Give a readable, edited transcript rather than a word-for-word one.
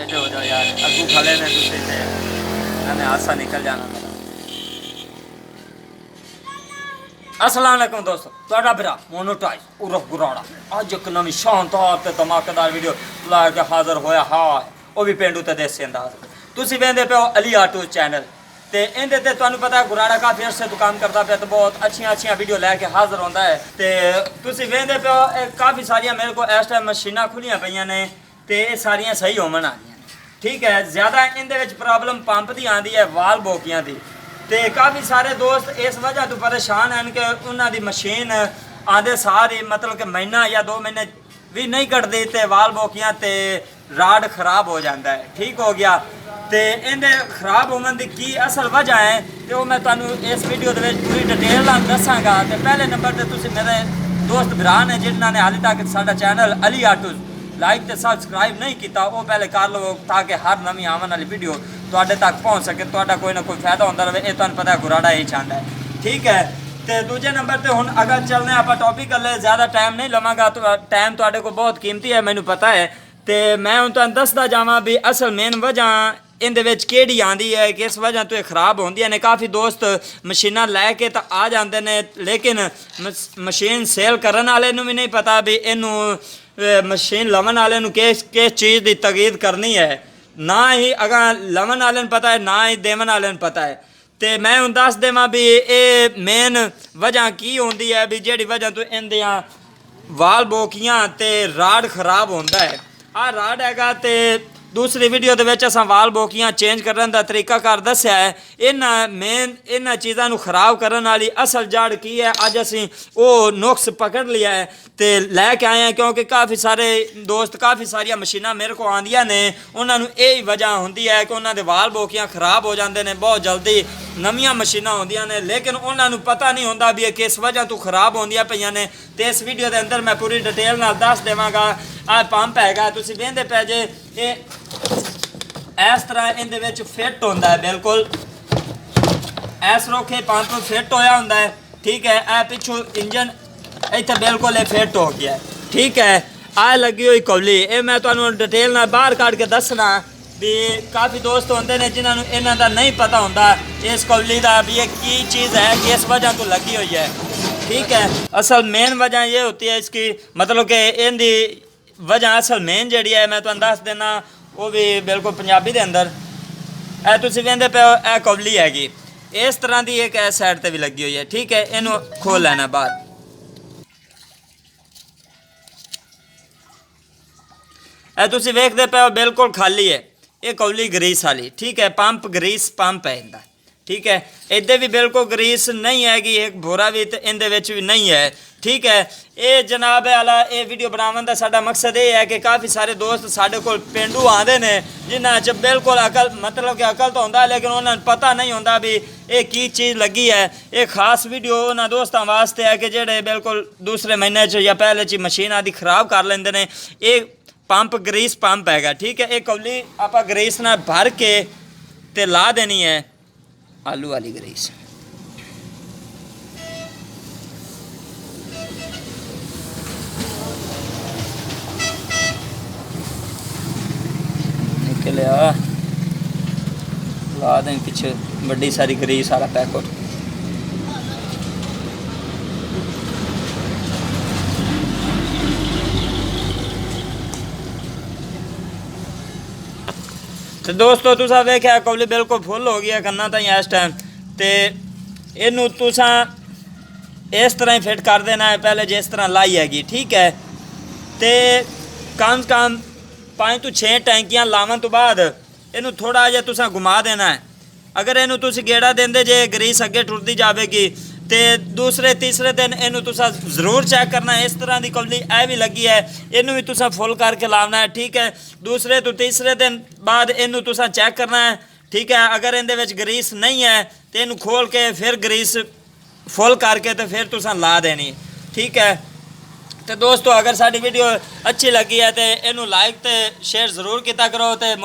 बैठे हो जाओ यार, अगू खड़े ने दूसरे से मैंने हादसा निकल जाना मेरा। अस्सलाम वालेकुम दोस्तों, ਤੁਹਾਡਾ ਭਰਾ ਮੋਨੋਟਾਈਜ਼ ਉਰਫ ਗੁਰਾੜਾ ਅੱਜ ਇੱਕ ਨਵੀਂ ਸ਼ਾਨਦਾਰ ਤੇ ਧਮਾਕੇਦਾਰ ਵੀਡੀਓ ਲਾ ਕੇ ਹਾਜ਼ਰ ਹੋਇਆ ਹਾਂ, ਉਹ ਵੀ ਪਿੰਡੂ ਤੇ ਦੇਸੀ ਅੰਦਾਜ਼। ਤੁਸੀਂ ਵੇਖਦੇ ਪਿਓ ਅਲੀ ਆਟੋ ਚੈਨਲ ਤੇ ਇਹਦੇ ਤੇ ਤੁਹਾਨੂੰ ਪਤਾ ਗੁਰਾੜਾ ਕਾਫੀ ਅਰਸੇ ਤੋਂ ਕੰਮ ਕਰਦਾ ਪਿਆ ਤੇ ਬਹੁਤ ਅੱਛੀਆਂ ਵੀਡੀਓ ਲੈ ਕੇ ਹਾਜ਼ਰ ਹੁੰਦਾ ਹੈ। ਤੇ ਤੁਸੀਂ ਵੇਖਦੇ ਪਿਓ ਕਾਫੀ ਸਾਰੀਆਂ ਮੇਰੇ ਕੋਲ ਇਸ ਟਾਈਮ ਮਸ਼ੀਨਾਂ ਖੁੱਲੀਆਂ ਪਈਆਂ ਨੇ ਤੇ ਇਹ ਸਾਰੀਆਂ ਸਹੀ ਹੋਣ ਵਾਲੀਆਂ ਨੇ, ਠੀਕ ਹੈ। ਜ਼ਿਆਦਾ ਇਹਦੇ ਵਿੱਚ ਪ੍ਰੋਬਲਮ ਪੰਪ ਦੀ ਆਉਂਦੀ ਹੈ, ਵਾਲ ਬੋਕੀਆਂ ਦੀ। ਤੇ ਕਾਫੀ ਸਾਰੇ ਦੋਸਤ ਇਸ ਵਜ੍ਹਾ ਤੋਂ ਪਰੇਸ਼ਾਨ ਹਨ ਕਿ ਉਹਨਾਂ ਦੀ ਮਸ਼ੀਨ ਆਂਦੇ ਸਾਰੀ मतलब कि महीना या 2 महीने भी नहीं कटती तो वाल बोकियां ते राड खराब हो जाता है, ठीक हो गया। तो इन्हें खराब होने की की असल वजह है तो मैं तुहानू इस वीडियो के पूरी डिटेल नाल दसांगा। तो पहले नंबर पर तुसीं मेरे दोस्त भरा ने जिन्होंने हाले तक साडा चैनल अली आटो लाइक तो सबसक्राइब नहीं किया वो पहले कर लो ताकि हर नवी आवन वाली वीडियो तुहाडे तक पहुँच सके, तुहाडा कोई ना कोई फायदा होंदा रहे। ये तुहानू पता है गुराड़ा यही चाहता है, ठीक है। तो दूजे नंबर पर हुण अगर चलने आप टॉपिक ले ज़्यादा टाइम नहीं लवांगा, तो टाइम तुहाडे को बहुत कीमती है मैनू पता है। तो मैं हुण तुहानू दसदा जावां भी असल मेन वजह इहदे विच किहड़ी आंदी है, किस वजह तो खराब होंदियां ने। काफ़ी दोस्त मशीनां लैके तो आ जाते हैं लेकिन मशीन सेल करन वाले नूं भी नहीं पता भी इनू मशीन लवन वाले नूं किस चीज़ की तकीद करनी है, ना ही अगर लवन वाले नूं पता है ना ही देवन वाले नूं पता है। तो मैं हूँ दस देवां भी ये मेन वजह की होंदी है भी जिहड़ी वजह तो इहदियां वाल बोकियां ते राड खराब होंदा है। आ राड हैगा ते दूसरी वीडियो के विच असां वाल बोकियां चेंज करने का तरीकाकार दस्या है। इन्हां चीज़ों को खराब करने वाली असल जड़ की है अज असीं वो नुक्स पकड़ लिया है तो लैके आए हैं, क्योंकि काफ़ी सारे दोस्त काफ़ी सारिया मशीनां मेरे को आंदियां ने उन्होंने यही वजह होंदी है कि उन्होंने वाल बोकियां खराब हो जाते हैं बहुत जल्दी। नवीं मशीनां होंदियां ने लेकिन उन्होंने पता नहीं होंदा भी किस वजह तो खराब होंदियां पईयां ने। तो इस वीडियो के अंदर मैं पूरी डिटेल नाल दस देवांगा। आ पंप हैगा तुसीं वेंदे पै जे इस तरह इहदे विच फिट होंदा है, बिल्कुल इस रोखे पंप फिट होया होंदा है, ठीक है। ए पिछू इंजन इत्थे बिल्कुल फिट हो गया है, ठीक है। आ लगी हुई कौली ये मैं तुहानू डिटेल नाल बाहर कढ के दसना भी काफ़ी दोस्त होंदे ने जिन्होंने इन्हां दा नहीं पता होंदा इस कौली का भी ये की चीज़ है, किस वजह तो लगी हुई है, ठीक है। असल मेन वजह ये होती है इसकी मतलब कि इनकी वजह असल मेन जी है मैं तुहानू दस देना वो भी बिल्कुल पंजाबी के अंदर। ए तुसीं वेंदे पे ए कौली हैगी इस तरह की एक इस साइड पर भी लगी हुई है, ठीक है। इनू खोल लेना बाहर। ए तुसीं वेखदे पे बिल्कुल खाली है ये कौली ग्रीस वाली, ठीक है। पंप ग्रीस पंप है इनका, ठीक है। इधर भी बिल्कुल ग्रीस नहीं हैगी, एक भोरा भी तो इनदे विच भी नहीं है, ठीक है। ये जनाब वाला ये वीडियो बनाने का साडा मकसद ये है कि काफ़ी सारे दोस्त साढ़े को पेंडू आते हैं जिन्हां च बिल्कुल अकल मतलब कि अकल तो होंदा लेकिन उन्हें पता नहीं होंदा भी ये की चीज़ लगी है। ये खास वीडियो उन्होंने दोस्तों वास्ते है कि जेडे बिल्कुल दूसरे महीने च या पहले च मशीन आदि खराब कर लेंदे ने। ये पंप ग्रीस पंप हैगा, ठीक है। एक कौली आप ग्रीस ना भर के ते ला देनी है, आलू वाली ग्रीस। निकलिया ला दें पीछे बड़ी सारी ग्रीस वाला पैकेट। तो दोस्तों तुसा वेख्या कौली बिल्कुल फुल हो गया कन्ना ताई इस टाइम। तो इनू तुसा इस तरह ही फिट कर देना है पहले जिस तरह लाई हैगी, ठीक है। तो कम से कम 5 तो 6 टैंकियां लावन तो बाद इनू थोड़ा जिहा तुसा घुमा देना है। अगर इनू तुसी गेड़ा देंदे जे ग्रीस अगे टुरदी जाएगी तो दूसरे तीसरे दिन इनू तुसा जरूर चेक करना है। इस तरह की कौली ए भी लगी है इनू भी तुसा फुल करके लाना है, ठीक है। दूसरे तो तीसरे दिन बाद इनू तुसा चेक करना है, ठीक है। अगर इहदे विच ग्रीस नहीं है तो इनू खोल के फिर ग्रीस फुल करके तो फिर तुसा ला देनी, ठीक है। तो दोस्तों अगर साडी वीडियो अच्छी लगी है तो इनू लाइक तो शेयर जरूर किया करो। तो